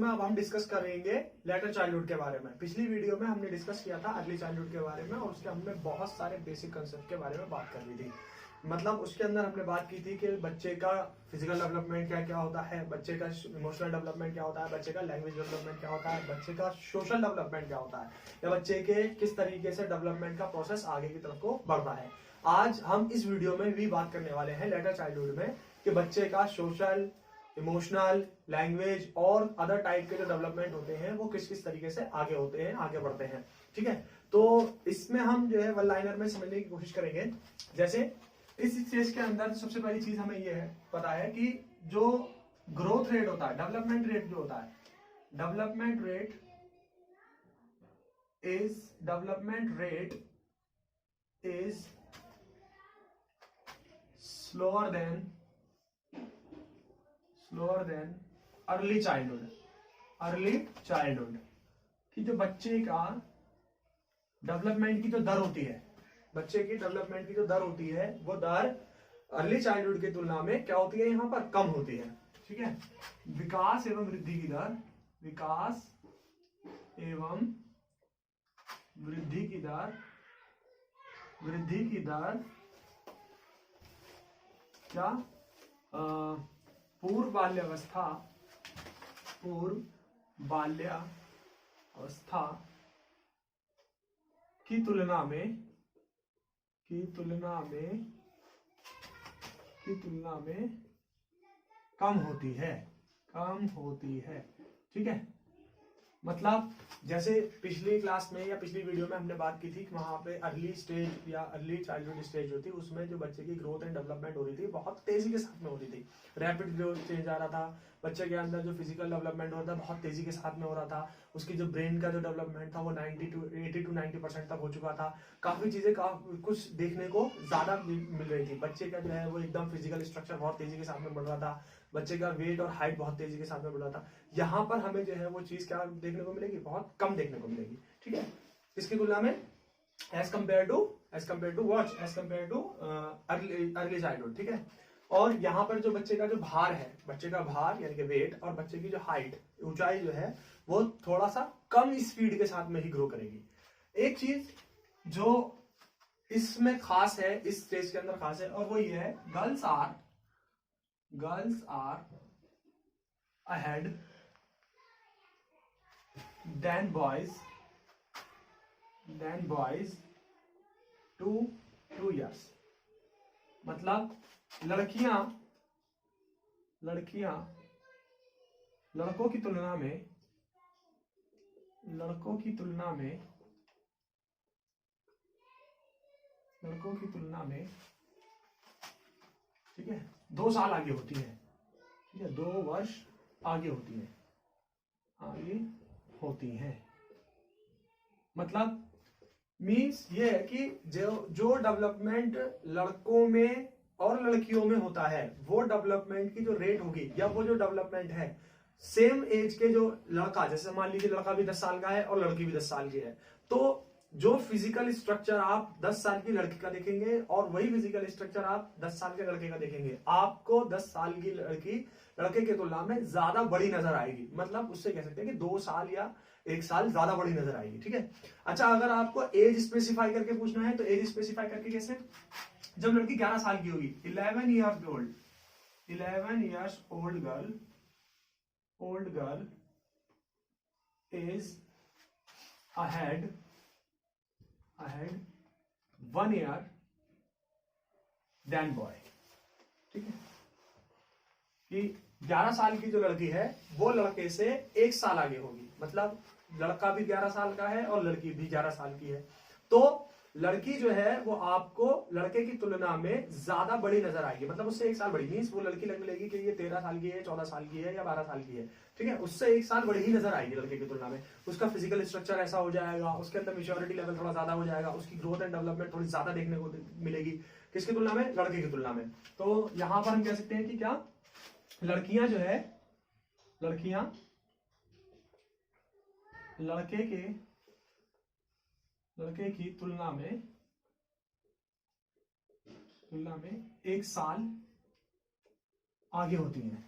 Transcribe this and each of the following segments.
में अब हम डिस्कस करेंगे लेटर चाइल्डहुड के बारे में। पिछली वीडियो में हमने डिस्कस किया था अर्ली चाइल्डहुड के बारे में और उसके हमने बहुत सारे बेसिक कंसेप्ट के बारे में बात कर ली थी। मतलब उसके अंदर हमने बात की थी कि बच्चे का फिजिकल डेवलपमेंट क्या क्या होता है, बच्चे का इमोशनल डेवलपमेंट क्या होता है, बच्चे का लैंग्वेज डेवलपमेंट क्या होता है, बच्चे का सोशल डेवलपमेंट क्या होता है, या बच्चे के किस तरीके से डेवलपमेंट का प्रोसेस आगे की तरफ को बढ़ता है। आज हम इस वीडियो में भी बात करने वाले हैं लेटर चाइल्डहुड में कि बच्चे का सोशल, इमोशनल, लैंग्वेज और अदर टाइप के जो डेवलपमेंट होते हैं वो किस किस तरीके से आगे होते हैं, आगे बढ़ते हैं। ठीक है, तो इसमें हम जो है वन लाइनर में समझने की कोशिश करेंगे। जैसे इस स्टेज के अंदर सबसे पहली चीज हमें ये है पता है कि जो ग्रोथ रेट होता है, डेवलपमेंट रेट जो होता है, development rate is slower then early childhood कि जो बच्चे का डेवलपमेंट की जो दर होती है, बच्चे की डेवलपमेंट की जो दर होती है वो दर अर्ली चाइल्डहुड की तुलना में क्या होती है, यहां पर कम होती है। ठीक है, विकास एवं वृद्धि की दर, विकास एवं वृद्धि की दर क्या पूर्व बाल्यावस्था की तुलना में कम होती है। ठीक है, मतलब जैसे पिछली क्लास में या पिछली वीडियो में हमने बात की थी कि वहां पे अर्ली स्टेज या अर्ली चाइल्डहुड स्टेज होती, उसमें जो बच्चे की ग्रोथ एंड डेवलपमेंट हो रही थी बहुत तेजी के साथ में हो रही थी, रैपिड ग्रोथ चेंज आ रहा था, बच्चे के अंदर जो फिजिकल डेवलपमेंट हो रहा था बहुत तेजी के साथ में हो रहा था, उसकी जो ब्रेन का जो डेवलपमेंट था वो 80 to 90% तक हो चुका था, काफी चीजें कुछ देखने को ज्यादा मिल रही थी, बच्चे का जो है वो एकदम फिजिकल स्ट्रक्चर बहुत तेजी के साथ में बढ़ रहा था, बच्चे का वेट और हाइट बहुत तेजी के साथ में बढ़ रहा था। यहाँ पर हमें जो है वो चीज क्या देखने को मिलेगी, बहुत कम देखने को मिलेगी। ठीक है, इसकी तुलना में as compare to early childhood. ठीक है, और यहाँ पर जो बच्चे का जो भार है, बच्चे का भार यानी कि वेट और बच्चे की जो हाइट, ऊंचाई जो है वो थोड़ा सा कम स्पीड के साथ में ही ग्रो करेगी। एक चीज जो इसमें खास है, इस स्टेज के अंदर खास है, और वो ये है girls are ahead than boys 2 years। मतलब लड़कियां लड़कों की तुलना में ठीक है 2 साल आगे होती है। ठीक है, 2 वर्ष आगे होती हैं। मतलब मीन्स ये है कि जो डेवलपमेंट लड़कों में और लड़कियों में होता है वो डेवलपमेंट की जो रेट होगी या वो जो डेवलपमेंट है सेम एज के जो लड़का, जैसे मान लीजिए लड़का भी 10 साल का है और लड़की भी 10 साल की है, तो जो फिजिकल स्ट्रक्चर आप 10 साल की लड़की का देखेंगे और वही फिजिकल स्ट्रक्चर आप 10 साल के लड़के का देखेंगे, आपको 10 साल की लड़के के तुलना में ज्यादा बड़ी नजर आएगी। मतलब उससे कह सकते हैं कि 2 साल या 1 साल ज्यादा बड़ी नजर आएगी। ठीक है, अच्छा अगर आपको एज स्पेसिफाई करके पूछना है तो एज स्पेसिफाई करके कैसे, जब लड़की 11 साल की होगी, 11 years old girl is ahead 1 year than boy। ठीक है, कि 11 साल की जो लड़की है वो लड़के से 1 साल आगे होगी, मतलब लड़का भी 11 साल का है और लड़की भी 11 साल की है, तो लड़की जो है वो आपको लड़के की तुलना में ज्यादा बड़ी नजर आएगी। मतलब उससे 1 साल बड़ी, मीन्स वो लड़की लगेगी कि ये 13 साल की है, 14 साल की है या 12 साल की है। ठीक है, उससे 1 साल बड़ी ही नजर आएगी लड़के की तुलना में। उसका फिजिकल स्ट्रक्चर ऐसा हो जाएगा, उसके अंदर मैच्योरिटी लेवल थोड़ा ज्यादा हो जाएगा, उसकी ग्रोथ एंड डेवलपमेंट थोड़ी ज्यादा देखने को मिलेगी, किसकी तुलना में, लड़के की तुलना में। तो यहां पर हम कह सकते हैं कि क्या लड़कियां जो है, लड़कियां लड़के की तुलना में 1 साल आगे होती हैं।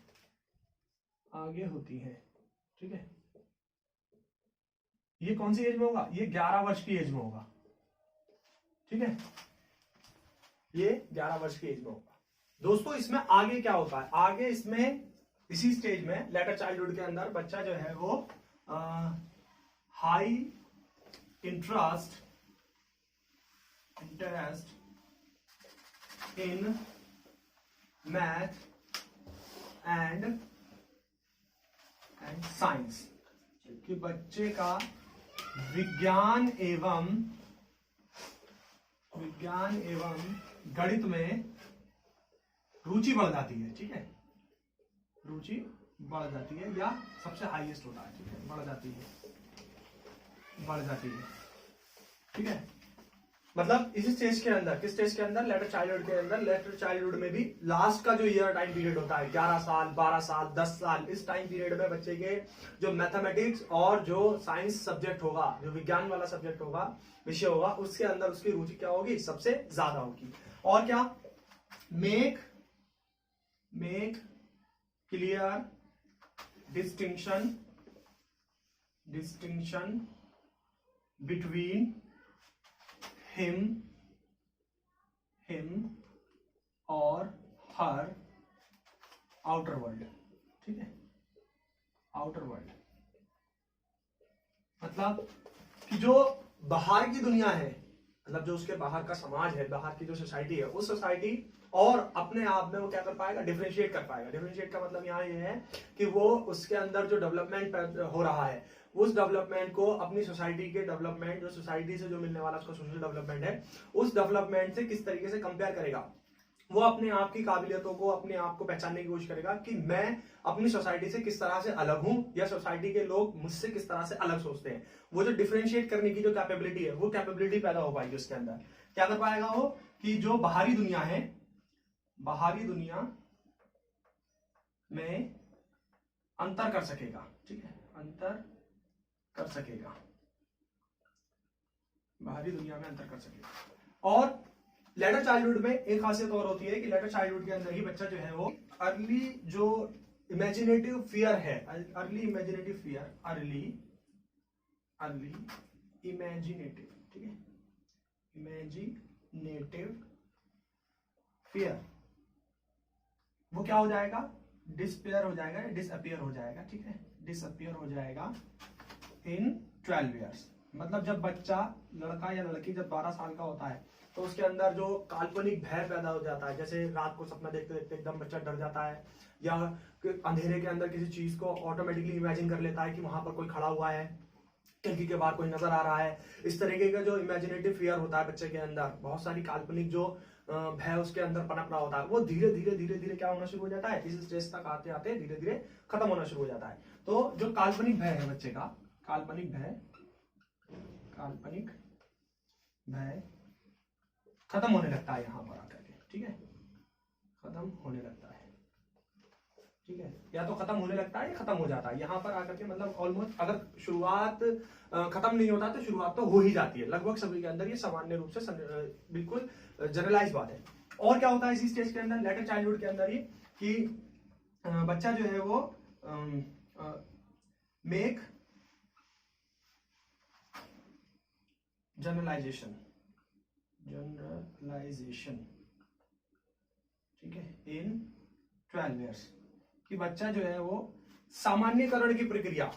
ठीक है, ये कौन सी एज में होगा, ये 11 वर्ष की एज में होगा, ठीक है, ये 11 वर्ष की एज में होगा। दोस्तों इसमें आगे क्या होता है, आगे इसमें इसी स्टेज में लेटर चाइल्डहुड के अंदर बच्चा जो है वो high interest in math and science, कि बच्चे का विज्ञान एवं गणित में रुचि बढ़ जाती है, ठीक है, रुचि बढ़ जाती है या सबसे हाईएस्ट होता है, ठीक है, बढ़ जाती है, ठीक है। मतलब इस स्टेज के अंदर, किस स्टेज के अंदर, लेटर चाइल्डहुड के अंदर, लेटर चाइल्डहुड में भी लास्ट का जो ईयर टाइम पीरियड होता है 11 साल 12 साल 10 साल, इस टाइम पीरियड में बच्चे के जो मैथमेटिक्स और जो साइंस सब्जेक्ट होगा, जो विज्ञान वाला सब्जेक्ट होगा, विषय होगा, उसके अंदर उसकी रुचि क्या होगी, सबसे ज्यादा होगी। और क्या, make clear distinction between him और हर आउटर वर्ल्ड, ठीक है, आउटर वर्ल्ड मतलब कि जो बाहर की दुनिया है, मतलब जो उसके बाहर का समाज है, बाहर की जो सोसाइटी है, उस सोसाइटी और अपने आप में वो क्या कर पाएगा, डिफरेंशिएट कर पाएगा। डिफरेंशिएट का मतलब यहाँ ये है कि वो उसके अंदर जो डेवलपमेंट हो रहा है, उस डेवलपमेंट को अपनी सोसाइटी के डेवलपमेंट, जो सोसाइटी से जो मिलने वाला उसका सोशल डेवलपमेंट है, उस डेवलपमेंट से किस तरीके से कंपेयर करेगा। वो अपने आप की काबिलियतों को, अपने आप को पहचानने की कोशिश करेगा कि मैं अपनी सोसाइटी से किस तरह से अलग हूं, या सोसाइटी के लोग मुझसे किस तरह से अलग सोचते हैं। वो जो डिफरेंशिएट करने की जो कैपेबिलिटी है, वो कैपेबिलिटी पैदा हो पाएगी उसके अंदर। क्या कर पाएगा वो, कि जो बाहरी दुनिया है, बाहरी दुनिया में अंतर कर सकेगा, ठीक है, अंतर कर सकेगा, बाहरी दुनिया में अंतर कर सकेगा। और लेटर चाइल्डहुड में एक खासियत और होती है कि लेटर चाइल्डहुड के अंदर ही बच्चा जो है वो अर्ली जो इमेजिनेटिव फियर है, early imaginative fear, early imaginative, ठीक है, इमेजिनेटिव फियर, वो क्या हो जाएगा, डिसपेयर हो जाएगा, डिसअपियर हो जाएगा, ठीक है, डिसअपियर हो जाएगा इन 12 ईयर्स। मतलब जब बच्चा, लड़का या लड़की जब 12 साल का होता है, तो उसके अंदर जो काल्पनिक भय पैदा हो जाता है, जैसे रात को सपना देखते देखते एकदम बच्चा डर जाता है, या अंधेरे के अंदर किसी चीज को ऑटोमेटिकली इमेजिन कर लेता है कि वहां पर कोई खड़ा हुआ है, खिड़की के बाहर कोई नजर आ रहा है। इस तरीके का जो इमेजिनेटिव फियर होता है बच्चे के अंदर, बहुत सारी काल्पनिक जो भय उसके अंदर पनप रहा होता है, वो धीरे धीरे क्या होना शुरू हो जाता है, इस स्टेज तक आते आते धीरे धीरे खत्म होना शुरू हो जाता है। तो जो काल्पनिक भय है बच्चे का, काल्पनिक भय खत्म होने लगता है यहाँ पर आकर के, ठीक है, खत्म होने लगता है, ठीक है, या तो खत्म होने लगता है या खत्म हो जाता है यहाँ पर आकर के। मतलब ऑलमोस्ट अगर शुरुआत खत्म नहीं होता तो शुरुआत तो हो ही जाती है, लगभग सभी के अंदर ये सामान्य रूप से बिल्कुल जनरलाइज बात है। और क्या होता है इसी स्टेज के अंदर, लेटर चाइल्डहुड के अंदर ही, कि बच्चा जो है वो मेक जनरलाइजेशन, ठीक है, इन 12 ईयर्स, कि बच्चा जो है वो सामान्यकरण की प्रक्रिया,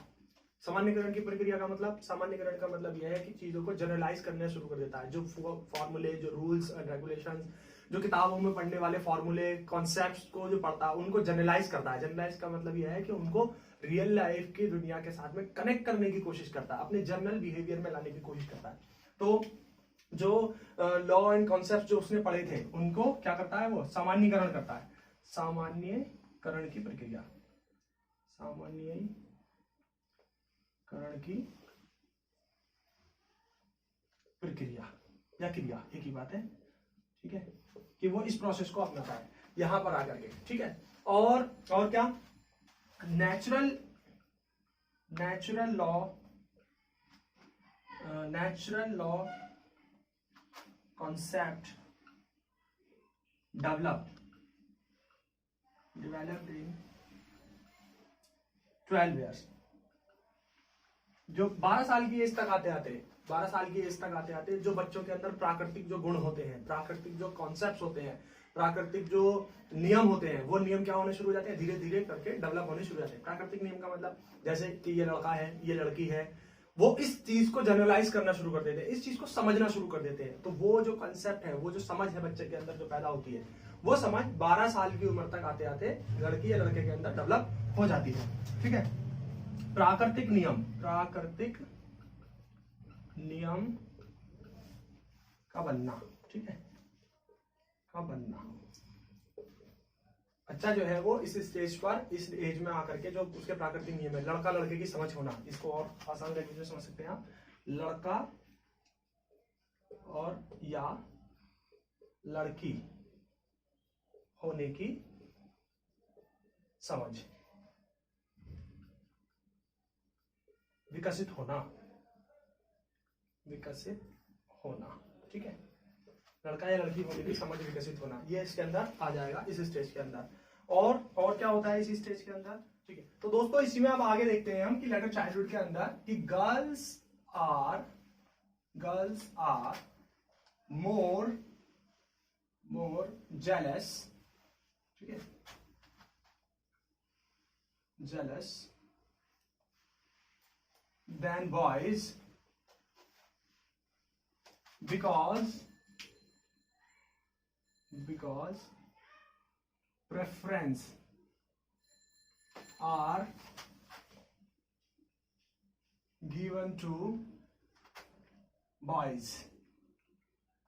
सामान्यकरण की प्रक्रिया का मतलब, सामान्यकरण का मतलब यह है कि चीजों को जनरलाइज करना शुरू कर देता है। जो फॉर्मूले, जो रूल्स एंड रेगुलेशंस, जो किताबों में पढ़ने वाले फॉर्मूले, कॉन्सेप्ट्स को जो पढ़ता है, उनको जनरलाइज करता है। जनरलाइज का मतलब यह है कि उनको रियल लाइफ की दुनिया के साथ में कनेक्ट करने की कोशिश करता है, अपने जर्नल बिहेवियर में लाने की कोशिश करता है। तो जो लॉ एंड कॉन्सेप्ट जो उसने पढ़े थे, उनको क्या करता है, वो सामान्यकरण करता है, सामान्यकरण की प्रक्रिया, सामान्यकरण की प्रक्रिया या क्रिया, एक ही बात है, ठीक है, कि वो इस प्रोसेस को अपनाता है यहां पर आकर के, ठीक है। और क्या, natural law concept developed in 12 years, जो 12 साल की एज तक आते आते 12 साल की एज तक आते आते जो बच्चों के अंदर प्राकृतिक जो गुण होते हैं, प्राकृतिक जो कॉन्सेप्ट्स होते हैं, प्राकृतिक जो नियम होते हैं, वो नियम क्या होने शुरू हो जाते हैं, धीरे धीरे करके डेवलप होने शुरू हो जाते हैं। प्राकृतिक नियम का मतलब जैसे कि ये लड़का है, ये लड़की है, वो इस चीज को जनरलाइज करना शुरू कर देते हैं, इस चीज को समझना शुरू कर देते हैं। तो वो जो कंसेप्ट है, वो जो समझ है बच्चे के अंदर जो पैदा होती है, वो समझ 12 साल की उम्र तक आते आते लड़की या लड़के के अंदर डेवलप हो जाती है। ठीक है। प्राकृतिक नियम, प्राकृतिक नियम का बनना, ठीक है, का बनना। बच्चा जो है वो इस स्टेज पर, इस एज में आकर के जो उसके प्राकृतिक नियम है, लड़का लड़के की समझ होना, इसको और आसान लैंग्वेज में समझ सकते हैं आप, लड़का और या लड़की होने की समझ, विकसित होना, विकसित होना। ठीक है, लड़का या लड़की होने की समझ विकसित होना, ये इसके अंदर आ जाएगा इस स्टेज के अंदर। और क्या होता है इस स्टेज के अंदर? ठीक है, तो दोस्तों इसी में अब आगे देखते हैं हम कि लेटर चाइल्डहुड के अंदर कि गर्ल्स आर मोर जेलस, ठीक है, jealous than boys because preference are given to boys।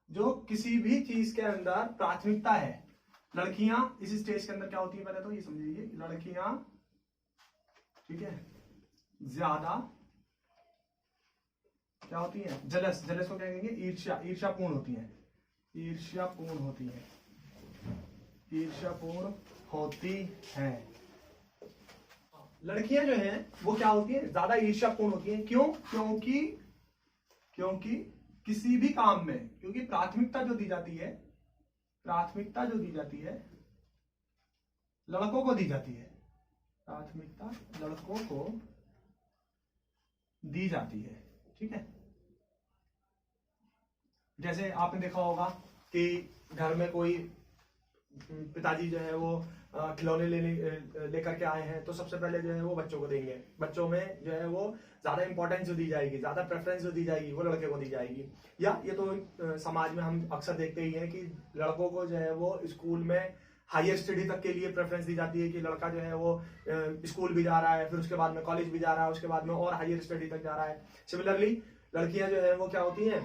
जो किसी भी चीज के अंदर प्राथमिकता है, लड़कियां इस स्टेज के अंदर क्या होती है पहले तो ये समझिए, लड़कियां, ठीक है, ज्यादा क्या होती है, जलस को क्या कहेंगे, ईर्ष्यापूर्ण होती है, ईर्ष्यापूर्ण होती है, ईर्ष्यापूर्ण होती है। लड़कियां जो हैं वो क्या होती है, ज्यादा ईर्ष्यापूर्ण होती हैं। क्यों? क्योंकि किसी भी काम में, क्योंकि प्राथमिकता जो दी जाती है, प्राथमिकता जो दी जाती है लड़कों को दी जाती है, प्राथमिकता लड़कों को दी जाती है। ठीक है, जैसे आपने देखा होगा कि घर में कोई पिताजी जो है वो खिलौने लेकर के आए हैं, तो सबसे पहले जो है वो बच्चों को देंगे। बच्चों में जो है वो ज्यादा इंपॉर्टेंस जो दी जाएगी, ज्यादा प्रेफरेंस जो दी जाएगी, वो लड़के को दी जाएगी। या ये तो समाज में हम अक्सर देखते ही हैं कि लड़कों को जो है वो स्कूल में हायर स्टडी तक के लिए प्रेफरेंस दी जाती है कि लड़का जो है वो स्कूल भी जा रहा है, फिर उसके बाद में कॉलेज भी जा रहा है, उसके बाद में और हायर स्टडी तक जा रहा है। सिमिलरली लड़कियां जो है वो क्या होती हैं,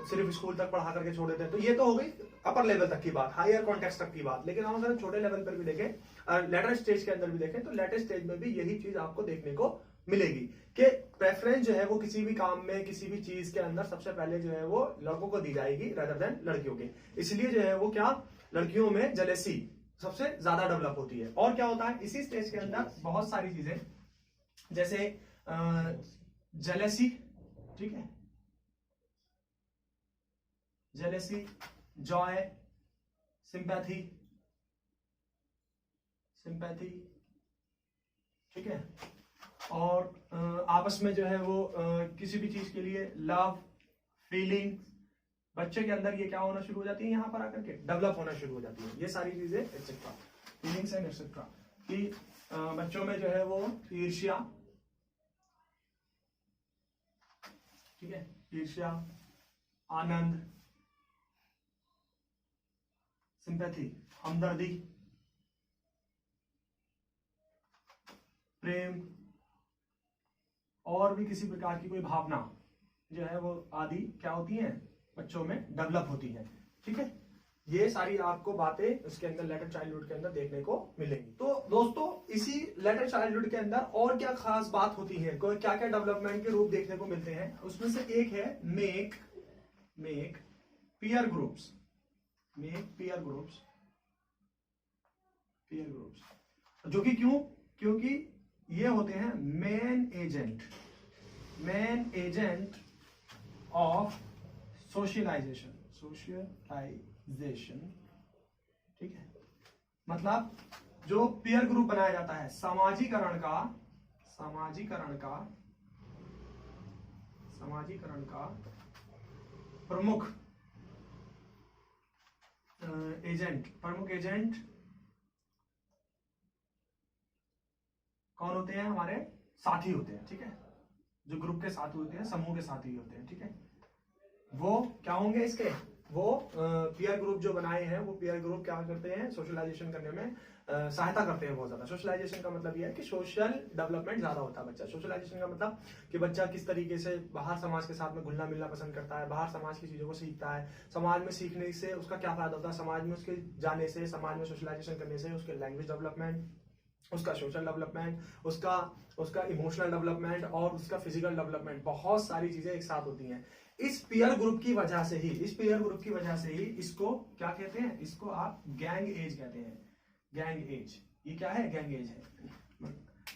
सिर्फ स्कूल तक पढ़ा करके छोड़ देते हैं। तो ये तो हो गई अपर लेवल तक की बात, हायर कॉन्टेक्स्ट तक की बात। लेकिन हम अगर छोटे लेवल पर भी देखें, लेटर स्टेज के अंदर भी देखें, तो लेटर स्टेज में भी यही चीज आपको देखने को मिलेगी कि प्रेफरेंस जो है वो किसी भी काम में, किसी भी चीज के अंदर सबसे पहले जो है वो लड़कों को दी जाएगी रादर देन लड़कियों के। इसलिए जो है वो क्या, लड़कियों में जेलेसी सबसे ज्यादा डेवलप होती है। और क्या होता है इसी स्टेज के अंदर, बहुत सारी चीजें, जैसे जेलेसी, ठीक है, जेलेसी, जॉय, सिंपैथी, ठीक है, और आपस में जो है वो किसी भी चीज के लिए लव, फीलिंग, बच्चे के अंदर ये क्या होना शुरू हो जाती है, यहां पर आकर के डेवलप होना शुरू हो जाती है। ये सारी चीजें एक्सेट्रा, फीलिंग्स एंड एक्सेट्रा, कि बच्चों में जो है वो ईर्ष्या, ठीक है, ईर्ष्या, आनंद, सिंपैथी, हमदर्दी, प्रेम, और भी किसी प्रकार की कोई भावना जो है वो आदि क्या होती हैं, बच्चों में डेवलप होती है। ठीक है, ये सारी आपको बातें उसके अंदर लेटर चाइल्डहुड के अंदर देखने को मिलेंगी। तो दोस्तों इसी लेटर चाइल्डहुड के अंदर और क्या खास बात होती है, कोई क्या क्या डेवलपमेंट के रूप देखने को मिलते हैं, उसमें से एक है make peer groups, peer groups, जो कि क्योंकि ये होते हैं मेन एजेंट ऑफ सोशलाइजेशन, ठीक है, मतलब जो पीयर ग्रुप बनाया जाता है, सामाजिकरण का समाजीकरण का प्रमुख एजेंट कौन होते हैं? हमारे साथी होते हैं, ठीक है, जो ग्रुप के साथी होते हैं, समूह के साथी होते हैं, ठीक है। वो क्या होंगे इसके? वो पीयर ग्रुप जो बनाए हैं, वो पीयर ग्रुप क्या करते हैं? सोशलाइजेशन करने में सहायता करते हैं बहुत ज्यादा। सोशलाइजेशन का मतलब यह है कि सोशल डेवलपमेंट ज्यादा होता है बच्चा। सोशलाइजेशन का मतलब कि बच्चा किस तरीके से बाहर समाज के साथ में घुलना मिलना पसंद करता है, बाहर समाज की चीजों को सीखता है, समाज में सीखने से उसका क्या फायदा होता है, समाज में उसके जाने से, समाज में सोशलाइजेशन करने से उसके लैंग्वेज डेवलपमेंट, उसका सोशल डेवलपमेंट, उसका इमोशनल डेवलपमेंट और उसका फिजिकल डेवलपमेंट, बहुत सारी चीजें एक साथ होती हैं। इस पीयर ग्रुप की वजह से ही इसको क्या कहते हैं? इसको आप गैंग एज कहते हैं। गैंग एज, ये क्या है? गैंग एज है,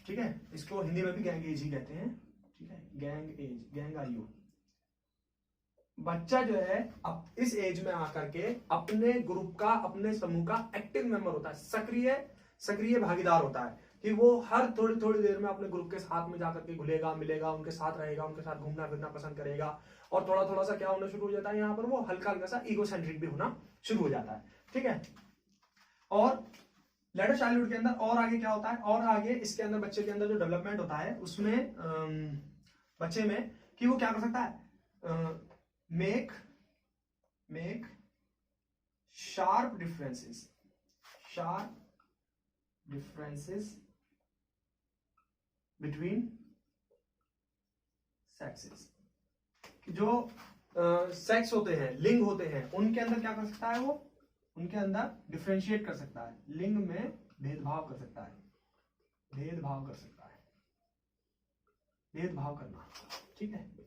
ठीक है। इसको हिंदी में भी गैंग एज ही कहते हैं, ठीक है। गैंग एज, गैंग आयु। बच्चा जो है अब इस एज में आकर के अपने ग्रुप का, अपने समूह का एक्टिव मेंबर होता है, सक्रिय भागीदार होता है, कि वो हर थोड़ी थोड़ी देर में अपने ग्रुप के साथ में जाकर के घुलेगा मिलेगा, उनके साथ रहेगा, उनके साथ घूमना फिरना पसंद करेगा, और थोड़ा थोड़ा सा क्या होना शुरू हो जाता है यहाँ पर? वो हल्का हल्का सा ईगोसेंट्रिक भी होना शुरू हो जाता है, ठीक है। और लेटर चाइल्डहुड के अंदर और आगे क्या होता है? और आगे इसके अंदर बच्चे के अंदर जो डेवलपमेंट होता है उसमें बच्चे में कि वो क्या कर सकता है? Make sharp differences between sexes. जो सेक्स होते हैं, लिंग होते हैं, उनके अंदर क्या कर सकता है? वो उनके अंदर डिफरेंशिएट कर सकता है, लिंग में भेदभाव कर सकता है, भेदभाव करना, ठीक है।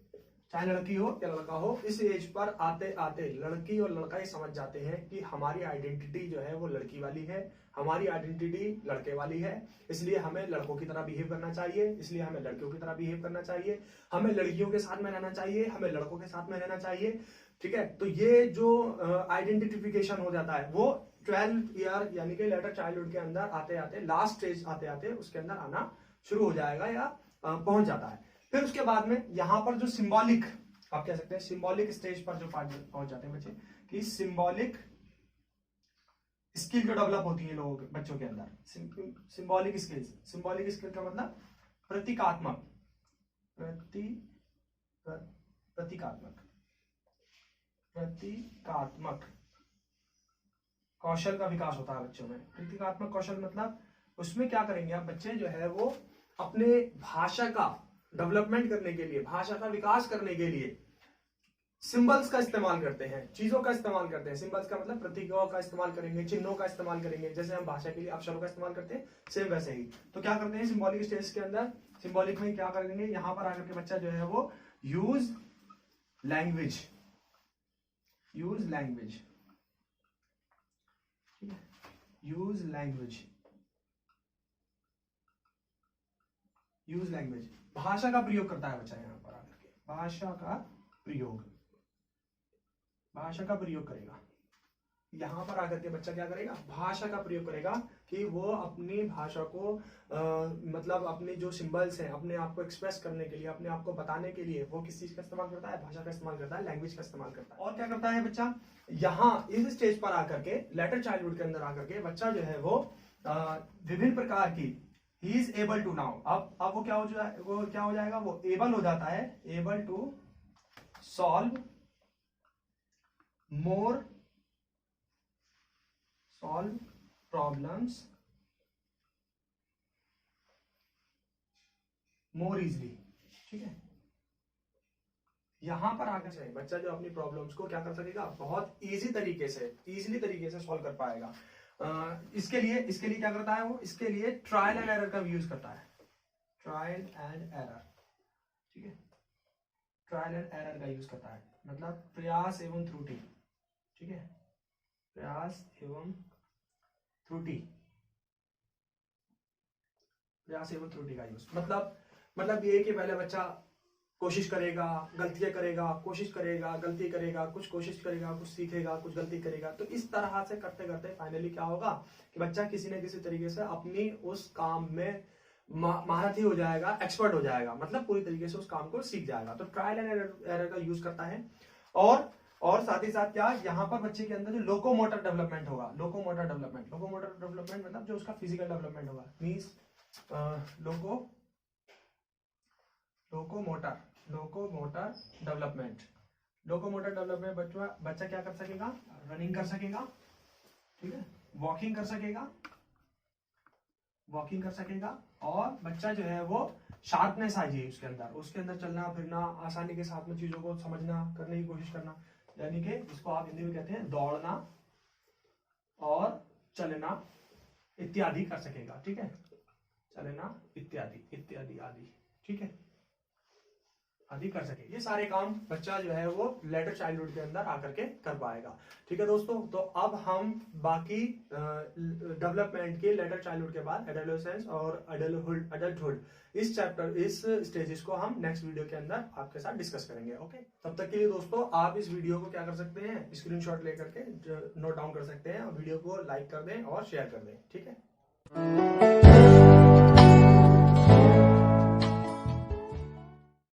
चाहे लड़की हो या लड़का हो, इस एज पर आते आते लड़की और लड़का ये समझ जाते हैं कि हमारी आइडेंटिटी जो है वो लड़की वाली है, हमारी आइडेंटिटी लड़के वाली है, इसलिए हमें लड़कों की तरह बिहेव करना चाहिए, इसलिए हमें लड़कियों की तरह बिहेव करना चाहिए, हमें लड़कियों के साथ में रहना चाहिए, हमें लड़कों के साथ में रहना चाहिए, ठीक है। तो ये जो आइडेंटिफिकेशन हो जाता है वो 12 ईयर यानी कि लेटर चाइल्डहुड के अंदर आते आते, लास्ट स्टेज आते आते उसके अंदर आना शुरू हो जाएगा या पहुंच जाता है। फिर उसके बाद में यहाँ पर जो सिंबॉलिक, आप कह सकते हैं सिंबॉलिक स्टेज पर जो पहुंच जाते हैं बच्चे, कि सिंबॉलिक स्किल जो डेवलप होती है लोगों के, बच्चों के अंदर, सिंबॉलिक स्किल का मतलब प्रतीकात्मक कौशल का विकास होता है बच्चों में। प्रतीकात्मक कौशल मतलब उसमें क्या करेंगे आप? बच्चे जो है वो अपने भाषा का डेवलपमेंट करने के लिए, भाषा का विकास करने के लिए सिंबल्स का इस्तेमाल करते हैं, चीजों का इस्तेमाल करते हैं। सिंबल्स का मतलब प्रतीकों का इस्तेमाल करेंगे, चिन्हों का इस्तेमाल करेंगे, जैसे हम भाषा के लिए अक्षरों का इस्तेमाल करते हैं, सेम वैसे ही। तो क्या करते हैं सिंबॉलिक स्टेज के अंदर? सिंबॉलिक में क्या करेंगे? यहाँ पर आकर के बच्चा जो है वो यूज लैंग्वेज, भाषा का प्रयोग करता है बच्चा। यहाँ पर आकर के भाषा का प्रयोग करेगा। यहाँ पर आकर के बच्चा क्या करेगा? भाषा का प्रयोग करेगा, कि वो अपनी भाषा को मतलब अपनी जो सिंबल्स हैं, अपने आप को एक्सप्रेस करने के लिए, अपने आप को बताने के लिए वो किस चीज का इस्तेमाल करता है? भाषा का इस्तेमाल करता है, लैंग्वेज का इस्तेमाल करता है। और क्या करता है बच्चा? यहाँ इस स्टेज पर आकर के, लेटर चाइल्डहुड के अंदर आकर के बच्चा जो है वो विभिन्न प्रकार की, he is able to now, अब वो क्या हो जाएगा? वो एबल हो जाता है, able to solve problems more easily, ठीक है। यहां पर आकर से बच्चा जो अपनी प्रॉब्लम्स को क्या कर सकेगा? बहुत इजीली तरीके से सॉल्व कर पाएगा। इसके लिए क्या करता है वो? इसके लिए ट्रायल एंड एरर का यूज करता है, ट्रायल एंड एरर, ठीक है। ट्रायल एंड एरर का यूज करता है, मतलब प्रयास एवं त्रुटि, ठीक है, प्रयास एवं त्रुटि का यूज। मतलब ये कि पहले बच्चा कोशिश करेगा, गलतियां करेगा, गलती करेगा, कुछ कोशिश करेगा, कुछ सीखेगा, कुछ गलती करेगा। तो इस तरह से करते करते फाइनली क्या होगा कि बच्चा किसी न किसी तरीके से अपनी उस काम में महारथी हो जाएगा, एक्सपर्ट हो जाएगा, मतलब पूरी तरीके से उस काम को सीख जाएगा। तो ट्रायल एंड एरर का यूज करता है। और साथ ही साथ क्या, यहाँ पर बच्चे के अंदर जो लोकोमोटर डेवलपमेंट होगा, लोकोमोटर डेवलपमेंट मतलब जो उसका फिजिकल डेवलपमेंट होगा, मीन्स लोकोमोटर डेवलपमेंट बच्चा क्या कर सकेगा, रनिंग कर सकेगा, ठीक है, वॉकिंग कर सकेगा, और बच्चा जो है वो शार्पनेस आ जाए उसके अंदर चलना फिरना, आसानी के साथ में चीजों को समझना, करने की कोशिश करना, यानी कि जिसको आप हिंदी में कहते हैं दौड़ना और चलना इत्यादि कर सकेगा, ठीक है, चलना इत्यादि आदि, ठीक है, आदि कर सके। ये सारे काम बच्चा जो है वो लेटर चाइल्डहुड के अंदर आकर के कर पाएगा, ठीक है दोस्तों। तो अब हम बाकी डेवलपमेंट के लेटर चाइल्डहुड के बाद एडोलेसेंस और अडल्टहुड, इस स्टेजेस को हम नेक्स्ट वीडियो के अंदर आपके साथ डिस्कस करेंगे। ओके, तब तक के लिए दोस्तों आप इस वीडियो को क्या कर सकते हैं, स्क्रीनशॉट लेकर के नोट डाउन कर सकते हैं, और वीडियो को लाइक कर दें और शेयर कर दें, ठीक है।